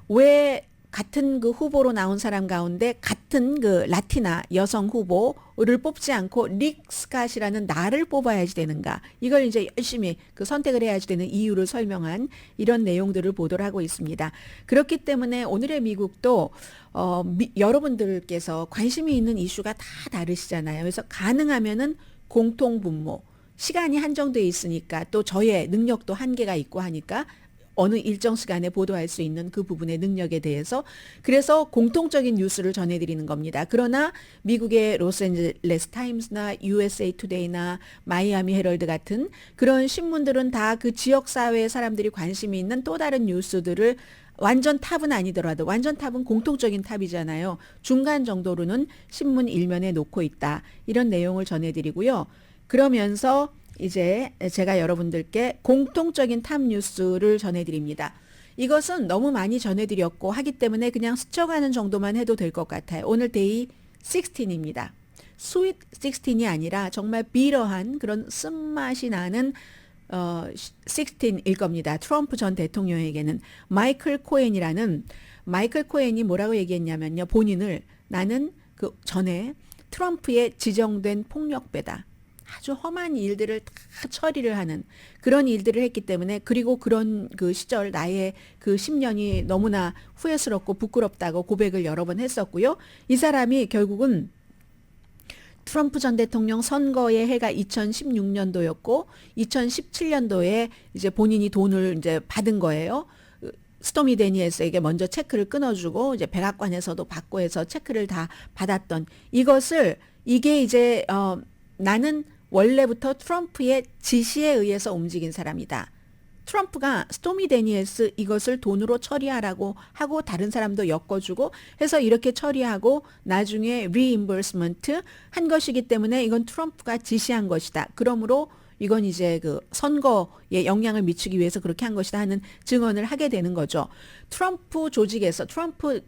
왜 같은 그 후보로 나온 사람 가운데 같은 그 라티나 여성 후보를 뽑지 않고 릭 스캇이라는 나를 뽑아야지 되는가. 이걸 이제 열심히 그 선택을 해야지 되는 이유를 설명한 이런 내용들을 보도를 하고 있습니다. 그렇기 때문에 오늘의 미국도 여러분들께서 관심이 있는 이슈가 다 다르시잖아요. 그래서 가능하면은 공통분모. 시간이 한정되어 있으니까 또 저의 능력도 한계가 있고 하니까 어느 일정 시간에 보도할 수 있는 그 부분의 능력에 대해서 그래서 공통적인 뉴스를 전해드리는 겁니다. 그러나 미국의 로스앤젤레스 타임스나 USA 투데이나 마이애미 헤럴드 같은 그런 신문들은 다 그 지역 사회의 사람들이 관심이 있는 또 다른 뉴스들을 완전 탑은 아니더라도 완전 탑은 공통적인 탑이잖아요. 중간 정도로는 신문 일면에 놓고 있다. 이런 내용을 전해드리고요. 그러면서 이제 제가 여러분들께 공통적인 탑 뉴스를 전해드립니다. 이것은 너무 많이 전해드렸고 하기 때문에 그냥 스쳐가는 정도만 해도 될 것 같아요. 오늘 데이 16입니다. 스윗 16이 아니라 정말 비러한 그런 쓴맛이 나는 16일 겁니다. 트럼프 전 대통령에게는 마이클 코엔이 뭐라고 얘기했냐면요. 본인을 나는 그 전에 트럼프의 지정된 폭력배다. 아주 험한 일들을 다 처리를 하는 그런 일들을 했기 때문에 그리고 그런 그 시절 나의 그 10년이 너무나 후회스럽고 부끄럽다고 고백을 여러 번 했었고요. 이 사람이 결국은 트럼프 전 대통령 선거의 해가 2016년도였고 2017년도에 이제 본인이 돈을 이제 받은 거예요. 스토미 데니엘스에게 먼저 체크를 끊어주고 이제 백악관에서도 받고 해서 체크를 다 받았던 이게 이제 나는 원래부터 트럼프의 지시에 의해서 움직인 사람이다. 트럼프가 스토미 데니엘스 이것을 돈으로 처리하라고 하고 다른 사람도 엮어주고 해서 이렇게 처리하고 나중에 리임버스먼트 한 것이기 때문에 이건 트럼프가 지시한 것이다. 그러므로 이건 이제 그 선거에 영향을 미치기 위해서 그렇게 한 것이다 하는 증언을 하게 되는 거죠. 트럼프 조직에서 트럼프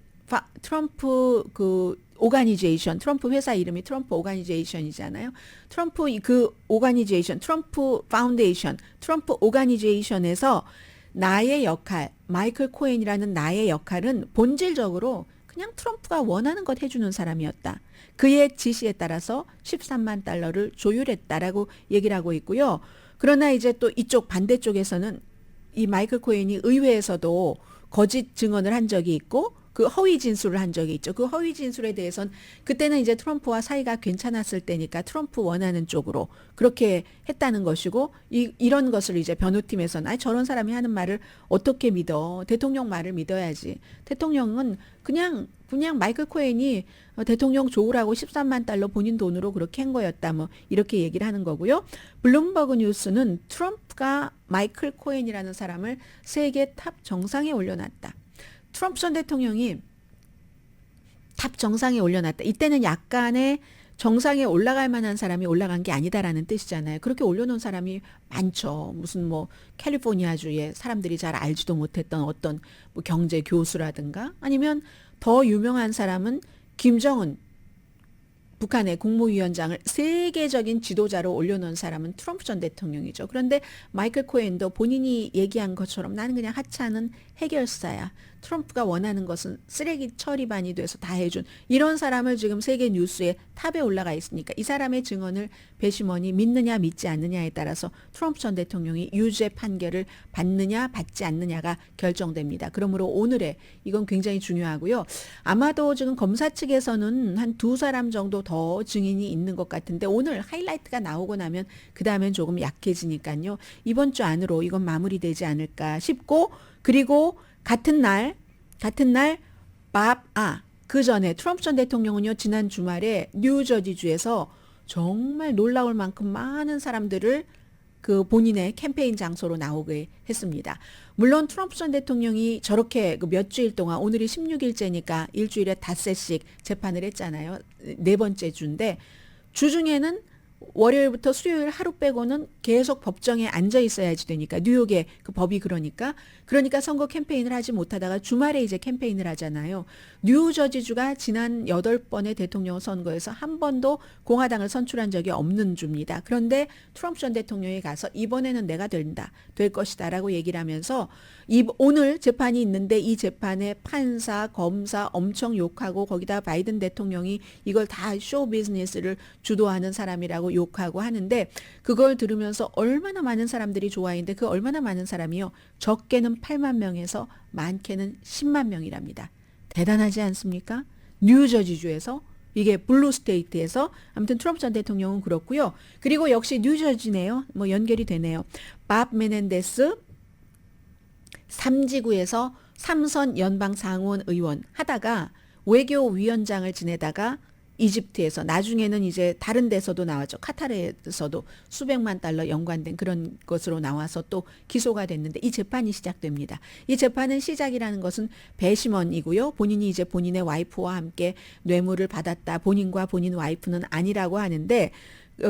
그 오가니제이션, 트럼프 회사 이름이 트럼프 오가니제이션이잖아요. 트럼프 그 오가니제이션, 트럼프 파운데이션, 트럼프 오가니제이션에서 나의 역할, 마이클 코엔이라는 나의 역할은 본질적으로 그냥 트럼프가 원하는 것 해주는 사람이었다. 그의 지시에 따라서 13만 달러를 조율했다라고 얘기를 하고 있고요. 그러나 이제 또 이쪽 반대쪽에서는 이 마이클 코엔이 의회에서도 거짓 증언을 한 적이 있고 그 허위 진술을 한 적이 있죠. 그 허위 진술에 대해서는 그때는 이제 트럼프와 사이가 괜찮았을 때니까 트럼프 원하는 쪽으로 그렇게 했다는 것이고 이런 것을 이제 변호팀에서는 저런 사람이 하는 말을 어떻게 믿어? 대통령 말을 믿어야지. 대통령은 그냥 마이클 코엔이 대통령 좋으라고 13만 달러 본인 돈으로 그렇게 한 거였다. 뭐 이렇게 얘기를 하는 거고요. 블룸버그 뉴스는 트럼프가 마이클 코엔이라는 사람을 세계 탑 정상에 올려놨다. 트럼프 전 대통령이 탑 정상에 올려놨다. 이때는 약간의 정상에 올라갈 만한 사람이 올라간 게 아니다라는 뜻이잖아요. 그렇게 올려놓은 사람이 많죠. 무슨 뭐 캘리포니아주에 사람들이 잘 알지도 못했던 어떤 뭐 경제 교수라든가 아니면 더 유명한 사람은 김정은 북한의 국무위원장을 세계적인 지도자로 올려놓은 사람은 트럼프 전 대통령이죠. 그런데 마이클 코엔도 본인이 얘기한 것처럼 나는 그냥 하찮은 해결사야. 트럼프가 원하는 것은 쓰레기 처리반이 돼서 다 해준 이런 사람을 지금 세계 뉴스에 탑에 올라가 있으니까 이 사람의 증언을 배심원이 믿느냐 믿지 않느냐에 따라서 트럼프 전 대통령이 유죄 판결을 받느냐 받지 않느냐가 결정됩니다. 그러므로 오늘의 이건 굉장히 중요하고요. 아마도 지금 검사 측에서는 한 두 사람 정도 더 증인이 있는 것 같은데 오늘 하이라이트가 나오고 나면 그 다음엔 조금 약해지니까요. 이번 주 안으로 이건 마무리되지 않을까 싶고 그리고 같은 날 그 전에 트럼프 전 대통령은요 지난 주말에 뉴저지주에서 정말 놀라울 만큼 많은 사람들을 그 본인의 캠페인 장소로 나오게 했습니다. 물론 트럼프 전 대통령이 저렇게 그 몇 주일 동안 오늘이 16일째니까 일주일에 닷새씩 재판을 했잖아요. 네 번째 주인데 주중에는 월요일부터 수요일 하루 빼고는 계속 법정에 앉아 있어야지 되니까 뉴욕의 그 법이 그러니까 선거 캠페인을 하지 못하다가 주말에 이제 캠페인을 하잖아요. 뉴저지주가 지난 8번의 대통령 선거에서 한 번도 공화당을 선출한 적이 없는 주입니다. 그런데 트럼프 전 대통령이 가서 이번에는 내가 될 것이다 라고 얘기를 하면서 오늘 재판이 있는데 이 재판에 판사, 검사 엄청 욕하고 거기다 바이든 대통령이 이걸 다 쇼 비즈니스를 주도하는 사람이라고 욕하고 하는데 그걸 들으면서 얼마나 많은 사람들이 좋아했는데 그 얼마나 많은 사람이요. 적게는 8만 명에서 많게는 10만 명이랍니다. 대단하지 않습니까? 뉴저지주에서 이게 블루 스테이트에서 아무튼 트럼프 전 대통령은 그렇고요. 그리고 역시 뉴저지네요. 뭐 연결이 되네요. 밥 메넨데스 3지구에서 3선 연방 상원 의원 하다가 외교위원장을 지내다가 이집트에서 나중에는 이제 다른 데서도 나왔죠. 카타르에서도 수백만 달러 연관된 그런 것으로 나와서 또 기소가 됐는데 이 재판이 시작됩니다. 이 재판은 시작이라는 것은 배심원이고요. 본인이 이제 본인의 와이프와 함께 뇌물을 받았다. 본인과 본인 와이프는 아니라고 하는데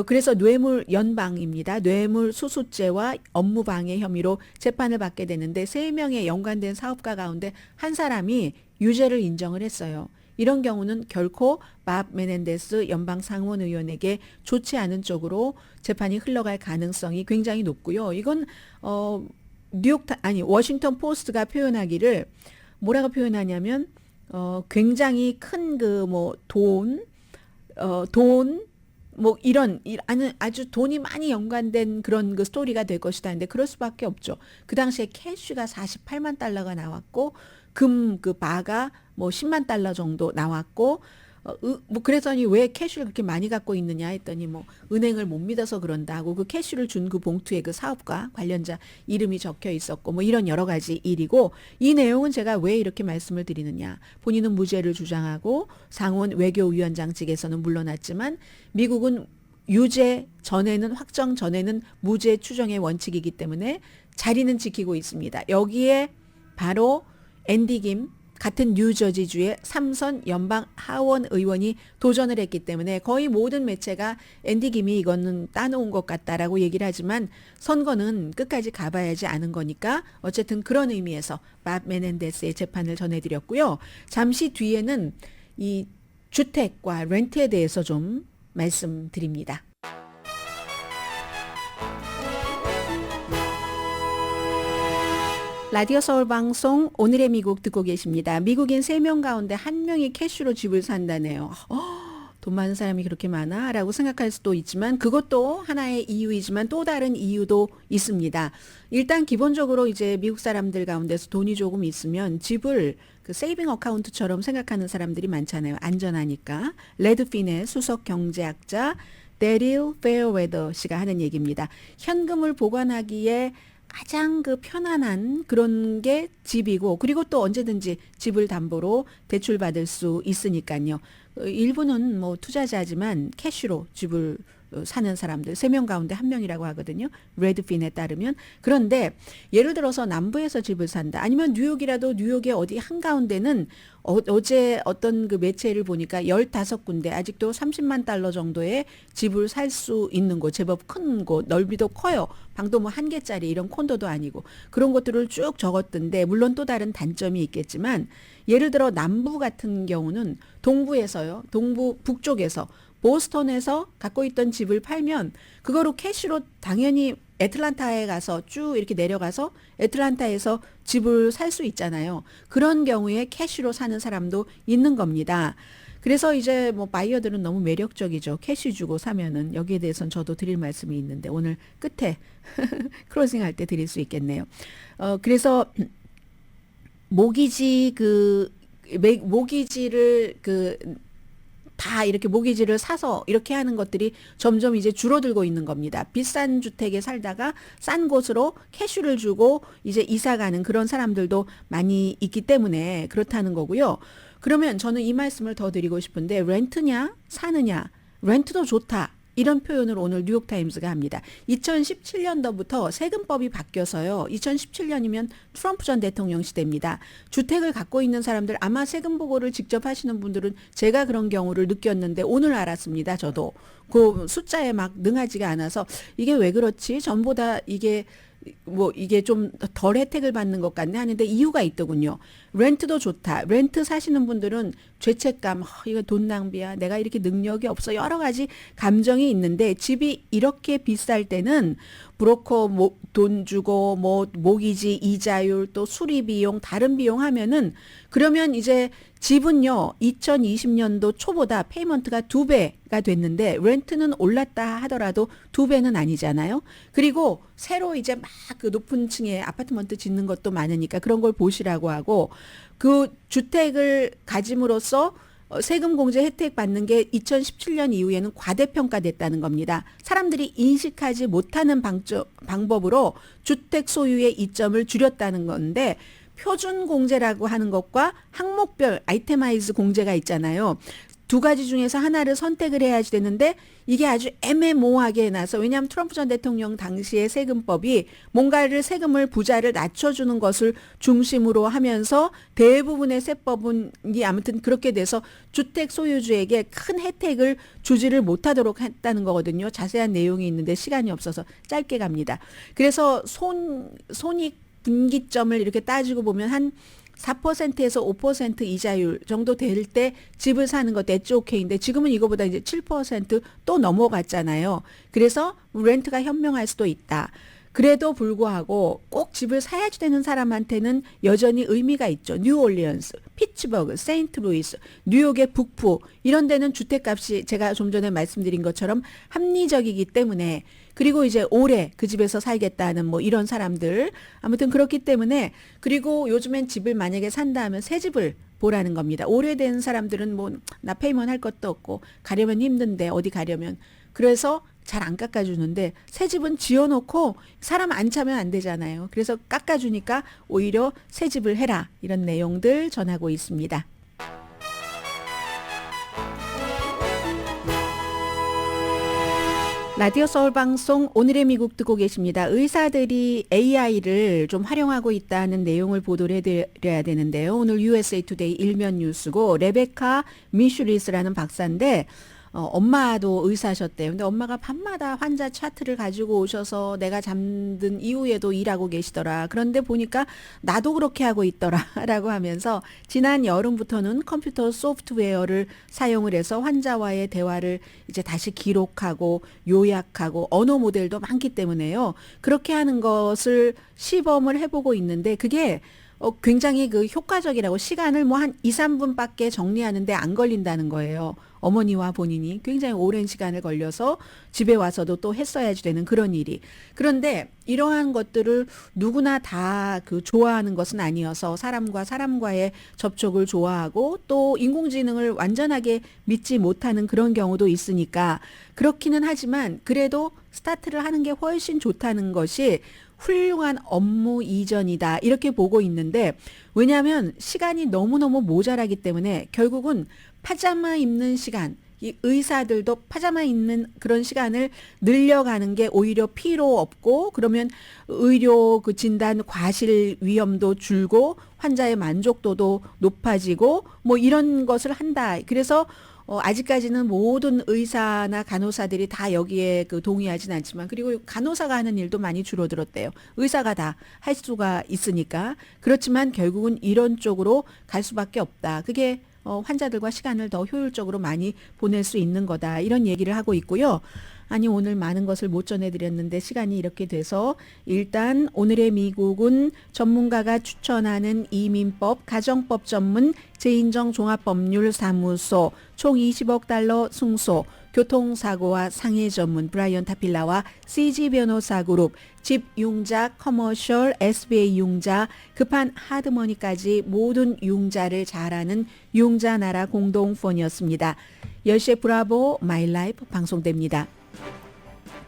그래서 뇌물 연방입니다. 뇌물 수수죄와 업무방해 혐의로 재판을 받게 되는데 3명의 연관된 사업가 가운데 한 사람이 유죄를 인정을 했어요. 이런 경우는 결코 밥 메넨데스 연방 상원 의원에게 좋지 않은 쪽으로 재판이 흘러갈 가능성이 굉장히 높고요. 이건 워싱턴 포스트가 표현하기를 뭐라고 표현하냐면 굉장히 큰 그 뭐 돈 뭐 이런 아주 돈이 많이 연관된 그런 그 스토리가 될 것이다. 근데 그럴 수밖에 없죠. 그 당시에 캐시가 48만 달러가 나왔고 금 그 바가 뭐 10만 달러 정도 나왔고 뭐 그랬더니 왜 캐시를 그렇게 많이 갖고 있느냐 했더니 뭐 은행을 못 믿어서 그런다 하고 그 캐시를 준 그 봉투에 그 사업가 관련자 이름이 적혀 있었고 뭐 이런 여러 가지 일이고 이 내용은 제가 왜 이렇게 말씀을 드리느냐. 본인은 무죄를 주장하고 상원 외교위원장 측에서는 물러났지만 미국은 유죄 전에는 확정 전에는 무죄 추정의 원칙이기 때문에 자리는 지키고 있습니다. 여기에 바로 앤디 김 같은 뉴저지주의 3선 연방 하원 의원이 도전을 했기 때문에 거의 모든 매체가 앤디 김이 이거는 따놓은 것 같다라고 얘기를 하지만 선거는 끝까지 가봐야지 아는 거니까 어쨌든 그런 의미에서 밥 메넨데스의 재판을 전해드렸고요. 잠시 뒤에는 이 주택과 렌트에 대해서 좀 말씀드립니다. 라디오 서울 방송 오늘의 미국 듣고 계십니다. 미국인 3명 가운데 1명이 캐시로 집을 산다네요. 돈 많은 사람이 그렇게 많아? 라고 생각할 수도 있지만 그것도 하나의 이유이지만 또 다른 이유도 있습니다. 일단 기본적으로 이제 미국 사람들 가운데서 돈이 조금 있으면 집을 그 세이빙 어카운트처럼 생각하는 사람들이 많잖아요. 안전하니까. 레드핀의 수석 경제학자 데릴 페어웨더 씨가 하는 얘기입니다. 현금을 보관하기에 가장 그 편안한 그런 게 집이고 그리고 또 언제든지 집을 담보로 대출받을 수 있으니까요. 일부는 뭐 투자자지만 캐시로 집을 사는 사람들 3명 가운데 1명이라고 하거든요. 레드핀에 따르면. 그런데 예를 들어서 남부에서 집을 산다. 아니면 뉴욕이라도 뉴욕의 어디 한가운데는 어제 어떤 그 매체를 보니까 15군데 아직도 30만 달러 정도의 집을 살 수 있는 곳, 제법 큰 곳, 넓이도 커요. 방도 뭐 1개짜리 이런 콘도도 아니고 그런 것들을 쭉 적었던데 물론 또 다른 단점이 있겠지만 예를 들어 남부 같은 경우는 동부에서요. 동부 북쪽에서 보스턴에서 갖고 있던 집을 팔면 그거로 캐시로 당연히 애틀란타에 가서 쭉 이렇게 내려가서 애틀란타에서 집을 살 수 있잖아요. 그런 경우에 캐시로 사는 사람도 있는 겁니다. 그래서 이제 뭐 바이어들은 너무 매력적이죠. 캐시 주고 사면은. 여기에 대해서는 저도 드릴 말씀이 있는데 오늘 끝에 클로징 할 때 드릴 수 있겠네요. 그래서 모기지를 다 이렇게 모기지를 사서 이렇게 하는 것들이 점점 이제 줄어들고 있는 겁니다. 비싼 주택에 살다가 싼 곳으로 캐슈를 주고 이제 이사 가는 그런 사람들도 많이 있기 때문에 그렇다는 거고요. 그러면 저는 이 말씀을 더 드리고 싶은데 렌트냐 사느냐 렌트도 좋다. 이런 표현을 오늘 뉴욕타임스가 합니다. 2017년도부터 세금법이 바뀌어서요. 2017년이면 트럼프 전 대통령 시대입니다. 주택을 갖고 있는 사람들 아마 세금 보고를 직접 하시는 분들은 제가 그런 경우를 느꼈는데 오늘 알았습니다. 저도. 그 숫자에 막 능하지가 않아서 이게 왜 그렇지? 전보다 이게 좀 덜 혜택을 받는 것 같네 하는데 이유가 있더군요. 렌트도 좋다. 렌트 사시는 분들은 죄책감, 이거 돈 낭비야. 내가 이렇게 능력이 없어. 여러 가지 감정이 있는데 집이 이렇게 비쌀 때는 브로커 돈 주고 모기지 이자율 또 수리 비용 다른 비용 하면은 그러면 이제 집은요 2020년도 초보다 페이먼트가 2배가 됐는데 렌트는 올랐다 하더라도 2배는 아니잖아요. 그리고 새로 이제 막 그 높은 층에 아파트먼트 짓는 것도 많으니까 그런 걸 보시라고 하고 그 주택을 가짐으로써 세금 공제 혜택 받는 게 2017년 이후에는 과대평가됐다는 겁니다. 사람들이 인식하지 못하는 방법으로 주택 소유의 이점을 줄였다는 건데 표준 공제라고 하는 것과 항목별 아이테마이즈 공제가 있잖아요. 두 가지 중에서 하나를 선택을 해야지 되는데 이게 아주 애매모호하게 해놔서 왜냐하면 트럼프 전 대통령 당시의 세금법이 뭔가를 세금을 부자를 낮춰주는 것을 중심으로 하면서 대부분의 세법이 아무튼 그렇게 돼서 주택 소유주에게 큰 혜택을 주지를 못하도록 했다는 거거든요. 자세한 내용이 있는데 시간이 없어서 짧게 갑니다. 그래서 손익 분기점을 이렇게 따지고 보면 한 4%에서 5% 이자율 정도 될 때 집을 사는 거 대체 오케이인데 지금은 이거보다 이제 7%또 넘어갔잖아요. 그래서 렌트가 현명할 수도 있다. 그래도 불구하고 꼭 집을 사야지 되는 사람한테는 여전히 의미가 있죠. 뉴올리언스, 피츠버그, 세인트루이스, 뉴욕의 북부 이런 데는 주택값이 제가 좀 전에 말씀드린 것처럼 합리적이기 때문에 그리고 이제 오래 그 집에서 살겠다는 이런 사람들 아무튼 그렇기 때문에 그리고 요즘엔 집을 만약에 산다 하면 새 집을 보라는 겁니다. 오래된 사람들은 나 페이먼 할 것도 없고 가려면 힘든데 어디 가려면 그래서 잘 안 깎아주는데 새 집은 지어놓고 사람 안 차면 안 되잖아요. 그래서 깎아주니까 오히려 새 집을 해라 이런 내용들 전하고 있습니다. 라디오 서울 방송 오늘의 미국 듣고 계십니다. 의사들이 AI를 좀 활용하고 있다는 내용을 보도를 해드려야 되는데요. 오늘 USA 투데이 일면 뉴스고 레베카 미슈리스라는 박사인데 엄마도 의사셨대요. 근데 엄마가 밤마다 환자 차트를 가지고 오셔서 내가 잠든 이후에도 일하고 계시더라. 그런데 보니까 나도 그렇게 하고 있더라. 라고 하면서 지난 여름부터는 컴퓨터 소프트웨어를 사용을 해서 환자와의 대화를 이제 다시 기록하고 요약하고 언어 모델도 많기 때문에요. 그렇게 하는 것을 시범을 해보고 있는데 그게 굉장히 효과적이라고 시간을 한 2, 3분밖에 정리하는데 안 걸린다는 거예요. 어머니와 본인이 굉장히 오랜 시간을 걸려서 집에 와서도 또 했어야지 되는 그런 일이. 그런데 이러한 것들을 누구나 다 좋아하는 것은 아니어서 사람과 사람과의 접촉을 좋아하고 또 인공지능을 완전하게 믿지 못하는 그런 경우도 있으니까 그렇기는 하지만 그래도 스타트를 하는 게 훨씬 좋다는 것이 훌륭한 업무 이전이다 이렇게 보고 있는데 왜냐하면 시간이 너무너무 모자라기 때문에 결국은 파자마 입는 시간 이 의사들도 파자마 입는 그런 시간을 늘려가는 게 오히려 피로 없고 그러면 의료 진단 과실 위험도 줄고 환자의 만족도도 높아지고 이런 것을 한다. 그래서 아직까지는 모든 의사나 간호사들이 다 여기에 동의하진 않지만 그리고 간호사가 하는 일도 많이 줄어들었대요. 의사가 다 할 수가 있으니까. 그렇지만 결국은 이런 쪽으로 갈 수밖에 없다. 그게 환자들과 시간을 더 효율적으로 많이 보낼 수 있는 거다. 이런 얘기를 하고 있고요. 아니 오늘 많은 것을 못 전해드렸는데 시간이 이렇게 돼서 일단 오늘의 미국은 전문가가 추천하는 이민법 가정법 전문 재인정 종합법률사무소 총 20억 달러 승소 교통사고와 상해 전문 브라이언 타필라와 CG 변호사 그룹 집융자 커머셜 SBA 융자 급한 하드머니까지 모든 융자를 잘하는 융자나라 공동폰이었습니다. 10시에 브라보 마이 라이프 방송됩니다.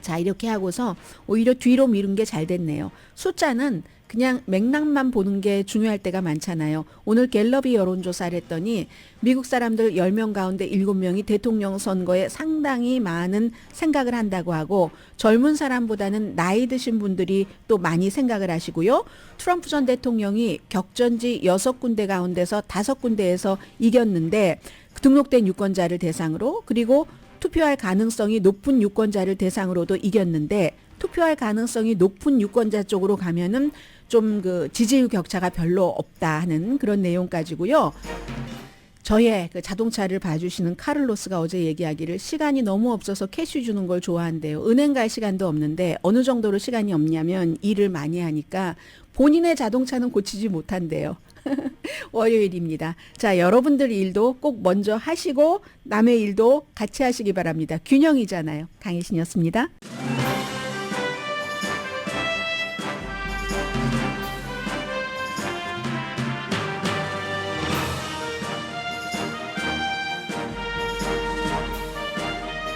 자, 이렇게 하고서 오히려 뒤로 미룬 게 잘 됐네요. 숫자는 그냥 맥락만 보는 게 중요할 때가 많잖아요. 오늘 갤럽이 여론조사를 했더니 미국 사람들 10명 가운데 7명이 대통령 선거에 상당히 많은 생각을 한다고 하고 젊은 사람보다는 나이 드신 분들이 또 많이 생각을 하시고요. 트럼프 전 대통령이 격전지 6군데 가운데서 5군데에서 이겼는데 등록된 유권자를 대상으로 그리고 투표할 가능성이 높은 유권자를 대상으로도 이겼는데 투표할 가능성이 높은 유권자 쪽으로 가면은 좀 그 지지율 격차가 별로 없다 하는 그런 내용까지고요. 저의 그 자동차를 봐주시는 카를로스가 어제 얘기하기를 시간이 너무 없어서 캐시 주는 걸 좋아한대요. 은행 갈 시간도 없는데 어느 정도로 시간이 없냐면 일을 많이 하니까 본인의 자동차는 고치지 못한대요. 월요일입니다. 자, 여러분들 일도 꼭 먼저 하시고 남의 일도 같이 하시기 바랍니다. 균형이잖아요. 강혜신이었습니다.